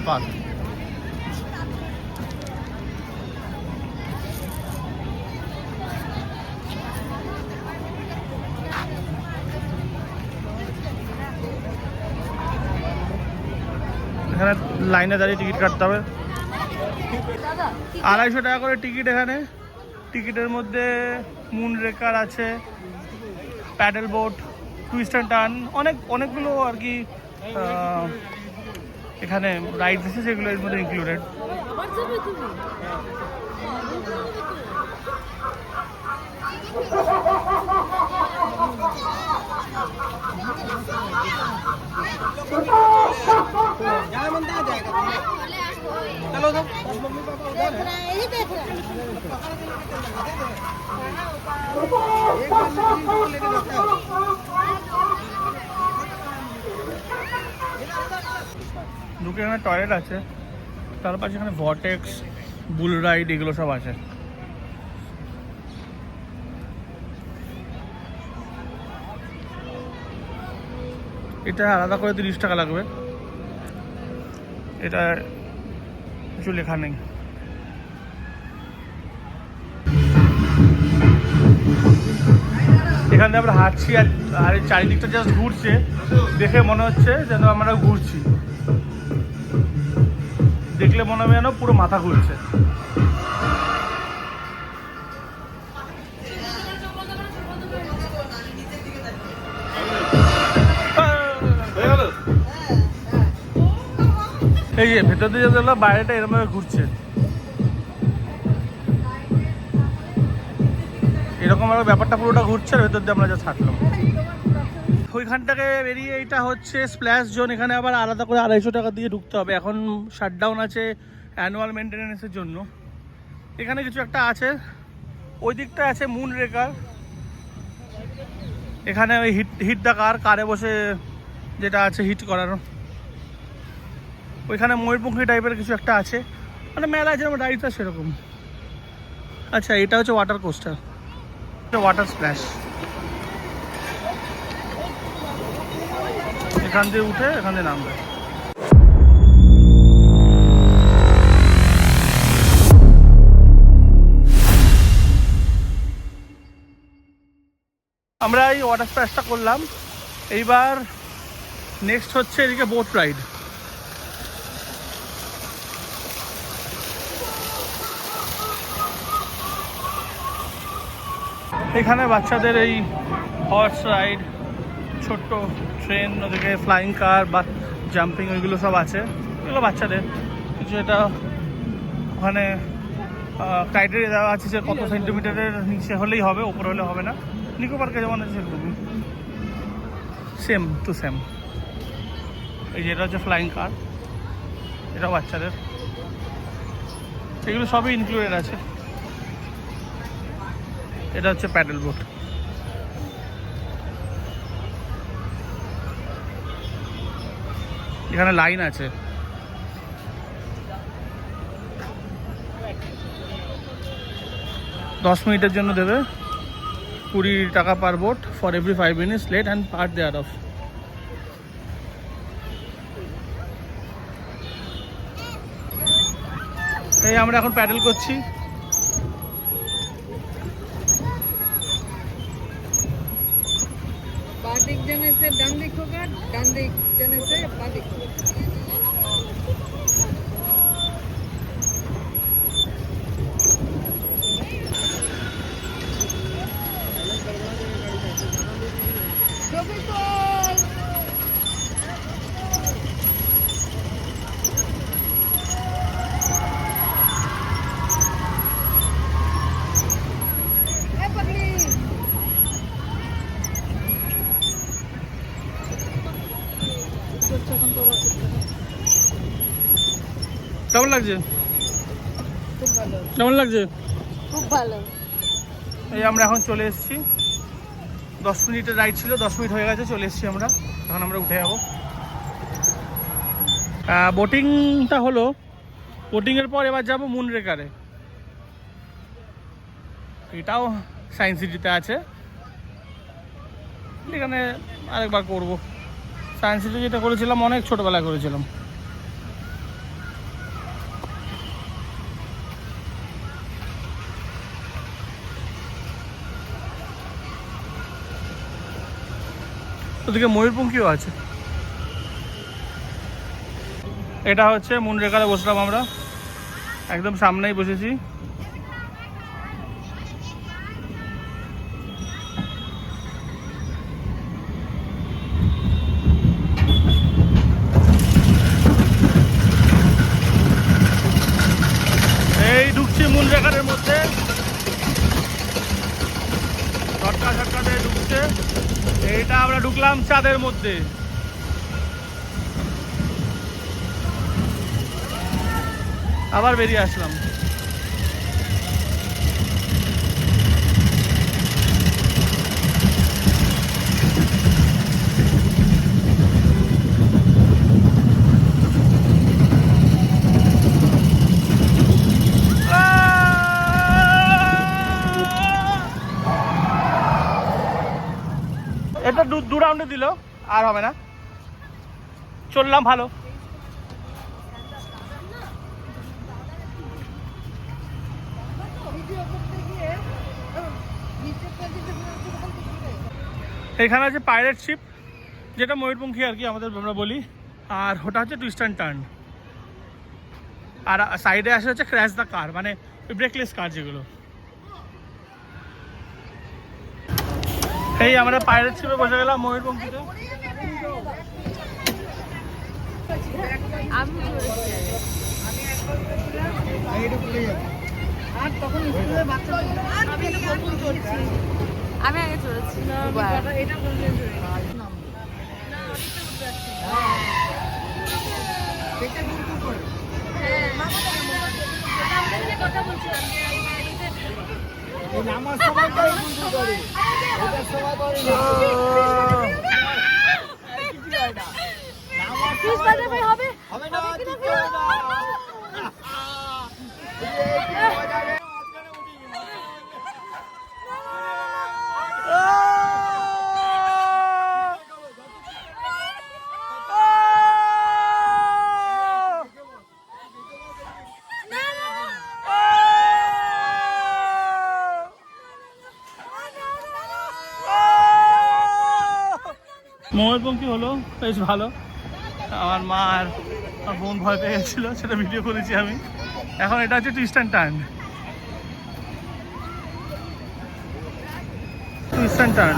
Path. এখানে লাইনে দাঁড়িয়ে টিকিট কাটতে হবে, 250 টাকা করে টিকিট। এখানে টিকিটের মধ্যে মুন রেকার আছে, pedal boat, twist and turn, অনেকগুলো আর কি এখানে রাইডস আছে, সেগুলো এর মধ্যে ইনক্লুডেড। ঢুকে এখানে টয়লেট আছে, তার পাশে এখানে ভর্টেক্স, বুল রাইড, এগুলো সব আছে। এটা আলাদা করে 30 টাকা লাগবে, এটা কিছু লেখা নেই। এখানে আমরা হাঁটছি আর চারিদিকটা জাস্ট ঘুরছে, দেখে মনে হচ্ছে যেন আমরা ঘুরছি, দেখলে মনে হবে যেন পুরো মাথা ঘুরছে। এই যে ভেতর দিয়ে যেতে বাইরেটা এরকম ঘুরছে, এরকম ভাবে ব্যাপারটা পুরোটা ঘুরছে, আর ভেতর দিয়ে আমরা যা ছাড়লাম। ওইখানটাকে বেরিয়ে এটা হচ্ছে স্প্ল্যাশ জোন, এখানে আবার আলাদা করে 250 টাকা দিয়ে ঢুকতে হবে। এখন শাটডাউন আছে অ্যানুয়াল মেনটেন্যান্সের জন্য। এখানে কিছু একটা আছে, ওই দিকটা আছে মুন রেকার, এখানে ওই হিট দ্য কারে বসে যেটা আছে হিট করানো। ওইখানে ময়ূরপঙ্খী টাইপের কিছু একটা আছে, মানে মেলা যেরকম রাইডস আছে সেরকম। আচ্ছা, এটা হচ্ছে ওয়াটার কোস্টার, ওয়াটার স্প্ল্যাশ। এখান দিয়ে উঠে এখান দিয়ে নামবে। আমরা এই ওয়াটার স্প্ল্যাশটা করলাম, এইবার নেক্সট হচ্ছে এদিকে বোট রাইড। এখানে বাচ্চাদের এই হর্স রাইড, ছোট্ট ট্রেন, ওদিকে ফ্লাইং কার বা জাম্পিং, ওইগুলো সব আছে, এগুলো বাচ্চাদের। কিছু এটা ওখানে ক্রাইটেরিয়া দেওয়া আছে যে কত সেন্টিমিটারের নিচে হলেই হবে, ওপর হলে হবে না। নিকো পার্কে যেমন আছে সেরকমই, সেম টু সেম। এই যেটা হচ্ছে ফ্লাইং কার, এটাও বাচ্চাদের, এগুলো সবই ইনক্লুডেড আছে। এটা হচ্ছে প্যাডেল বোট। এখানে লাইন আছে, দশ মিনিটের জন্য দেবে, 20 টাকা per boat, for every 5 minutes late and part thereof. এই আমরা এখন প্যাডেল করছি। बादिक जाने से डान दिक होगा, डान दिक जाने से बादिक होगा। কেমন লাগছে? কেমন লাগছে? খুব ভালো। এই আমরা এখন চলে এসেছি, 10 মিনিটের রাইড ছিল, 10 মিনিট হয়ে গেছে, চলে এসেছি আমরা। এখন আমরা উঠে যাবো। বোটিংটা হলো, বোটিংয়ের পর এবার যাবো মুন রেকারে। এটাও সায়েন্স সিটিতে আছে, এখানে আরেকবার করবো। সায়েন্স সিটি যেটা করেছিলাম অনেক ছোটোবেলায় করেছিলাম। ওদিকে ময়ূরপঙ্খীও আছে। এটা হচ্ছে মুনরেগাতে বসলাম আমরা, একদম সামনেই বসেছি। এই ঢুকছি মুনরেগার মধ্যে, ঝটকা ঝটকা দিয়ে ঢুকছে। এইটা আমরা ঢুকলাম চাঁদের মধ্যে। আবার বেরিয়ে আসলাম। এটা দু রাউন্ডে দিল, আর হবে না, চললাম ভালো। এখানে আছে পাইরেট শিপ, যেটা ময়ূরপঙ্খী আর কি আমাদের আমরা বলি, আর ওটা হচ্ছে টুইস্ট অ্যান্ড টার্ন। আর সাইডে আসে হচ্ছে ক্র্যাশ দ্য কার, মানে ব্রেকলেস কার যেগুলো। এই আমরা পাইরেট শিপে বসে গেলাম ময়ূরপঙ্খীতে। আমি আগে চড়েছি। ময়ূরপঙ্খী হলো বেশ ভালো। আমার মা আর বোন ভয় পেয়ে গেছিলো, সেটা ভিডিও করেছি আমি। এখন এটা হচ্ছে twist and turn. Twist and turn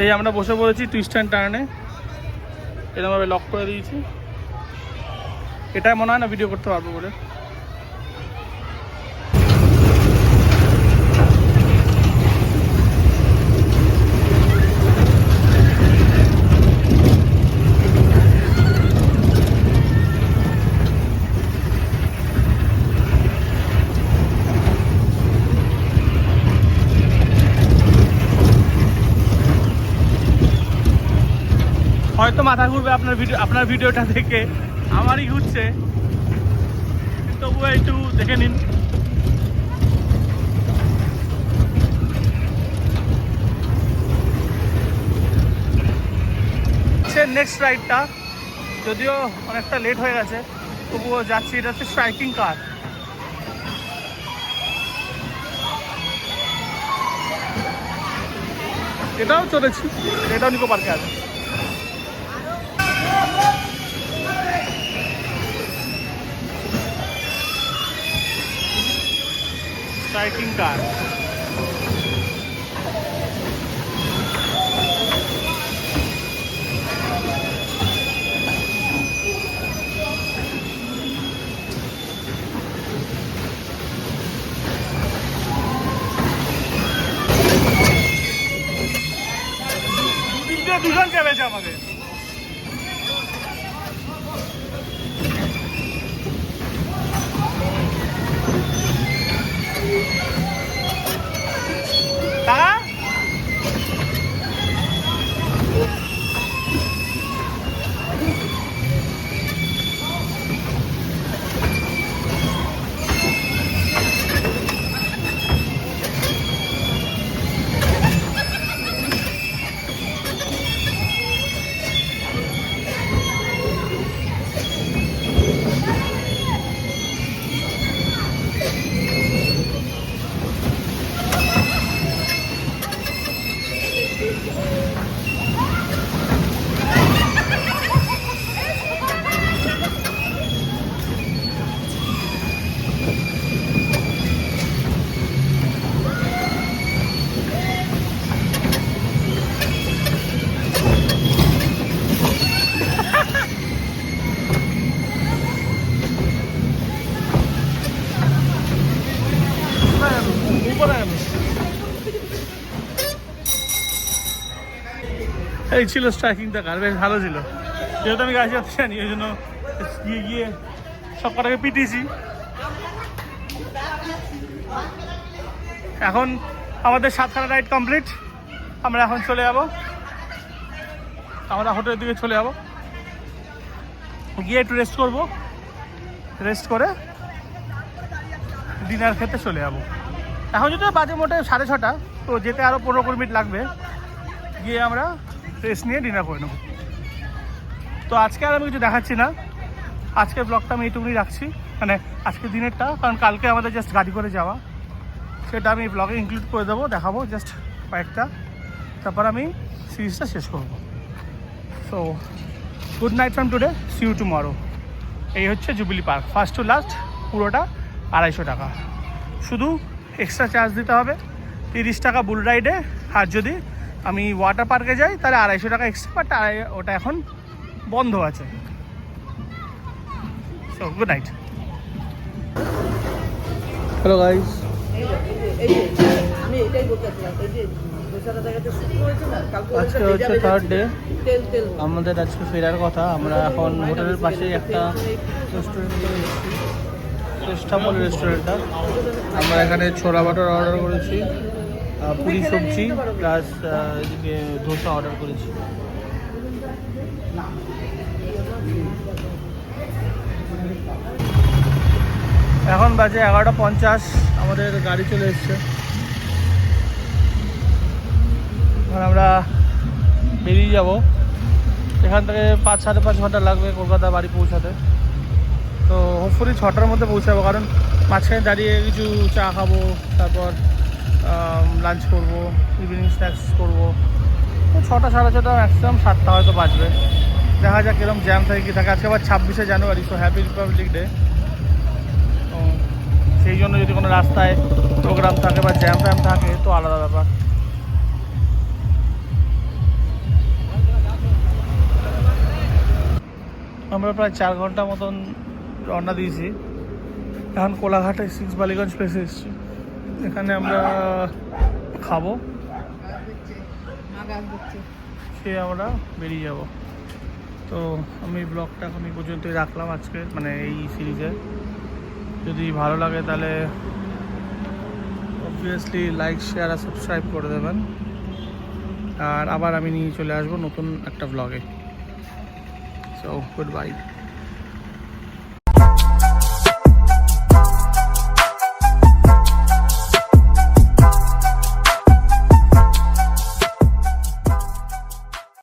এই আমরা বসে পড়েছি টুইস্ট অ্যান্ড টার্নে, এরকমভাবে লক করে দিয়েছি। এটা মনে হয় না ভিডিও করতে পারবো বলে। হয়তো মাথা ঘুরবে আপনার ভিডিওটা দেখে, আমারই ঘুরছে, তবুও একটু দেখে নিন। নেক্সট রাইডটা যদিও অনেকটা লেট হয়ে গেছে, তবুও যাচ্ছি। এটা হচ্ছে স্ট্রাইকিং কার। এটাও চলেছি, এটাও নিকো পার্কে আছে। স্ট্রাইকিং কার দুজন চেপেছে আমাদের। তারা এই ছিল স্ট্রাইকিংটা কার, বেশ ভালো ছিল। যেহেতু আমি গাড়ি চালাতে জানি ওই জন্য গিয়ে গিয়ে সব কটাকে পিটিয়েছি। এখন আমাদের 7খানা রাইড কমপ্লিট। আমরা এখন চলে যাব, আমরা হোটেলের দিকে চলে যাব, গিয়ে একটু রেস্ট করবো, রেস্ট করে ডিনার খেতে চলে যাব। এখন যদি বাজে মোটে 6:30, তো যেতে আরও 15-20 মিনিট লাগবে। গিয়ে আমরা রেস্ট নিয়ে ডিনার করে নেব। তো আজকে আর আমি কিছু দেখাচ্ছি না, আজকের ব্লগটা আমি এইটুকুনি রাখছি, মানে আজকের দিনেরটা, কারণ কালকে আমাদের জাস্ট গাড়ি করে যাওয়া, সেটা আমি ব্লগে ইনক্লুড করে দেবো, দেখাবো জাস্ট কয়েকটা, তারপর আমি সিরিজটা শেষ করবো। So good night from today, see you tomorrow. এই হচ্ছে Jubilee Park, first to last পুরোটা 250 টাকা, শুধু এক্সট্রা চার্জ দিতে হবে 30 টাকা বুল রাইডে। আর যদি আমি ওয়াটার পার্কে যাই তাহলে 250 টাকা এক্সট্রা, বাট ওটা এখন বন্ধ আছে। So good night. Hello guys, আমি এটাই বলতে চাচ্ছিলাম, এই যে দোসাটা দেখাতে শুরু হয়েছে না, কালকে আজকে হচ্ছে 3rd ডে, তেল তেল আমাদের আজকে ফেরার কথা। আমরা এখন হোটেলের পাশে একটা রেস্টুরেন্টে এসেছি, চেষ্টা বলে রেস্টুরেন্টটা। আমরা এখানে ছোলা বাটার অর্ডার করেছি, পুরি সবজি প্লাস এদিকে ধোসা অর্ডার করেছি। এখন বাজে 11:50, আমাদের গাড়ি চলে এসছে। এখন আমরা বেরিয়ে যাব, এখান থেকে 5-5.5 ঘন্টা লাগবে কলকাতা বাড়ি পৌঁছাতে। তো হোপফুলি 6টার মধ্যে পৌঁছাবো, কারণ মাঝখানে দাঁড়িয়ে কিছু চা খাবো, তারপর লাঞ্চ করবো, ইভিনিং স্ন্যাক্স করবো। তো 6টা 6:30 ম্যাক্সিমাম, 7টা হয়তো বাজবে। দেখা যাক কিরকম জ্যাম থাকে কি থাকে। আজকে আবার 26শে জানুয়ারি, সো হ্যাপি রিপাবলিক ডে। তো সেই জন্য যদি কোনো রাস্তায় প্রোগ্রাম থাকে বা জ্যাম ফ্যাম থাকে তো আলাদা ব্যাপার। আমরা প্রায় 4 ঘন্টা মতন রওনা দিয়েছি। এখন কোলাঘাটে 6 বালিগঞ্জ প্লেসে এসেছি, এখানে আমরা খাবো, খেয়ে আমরা বেরিয়ে যাব। তো আমি ব্লগটা এখন এই পর্যন্তই রাখলাম আজকে, মানে এই সিরিজে। যদি ভালো লাগে তাহলে অবভিয়াসলি লাইক, শেয়ার আর সাবস্ক্রাইব করে দেবেন। আর আবার আমি নিয়ে চলে আসবো নতুন একটা ব্লগে। So good bye.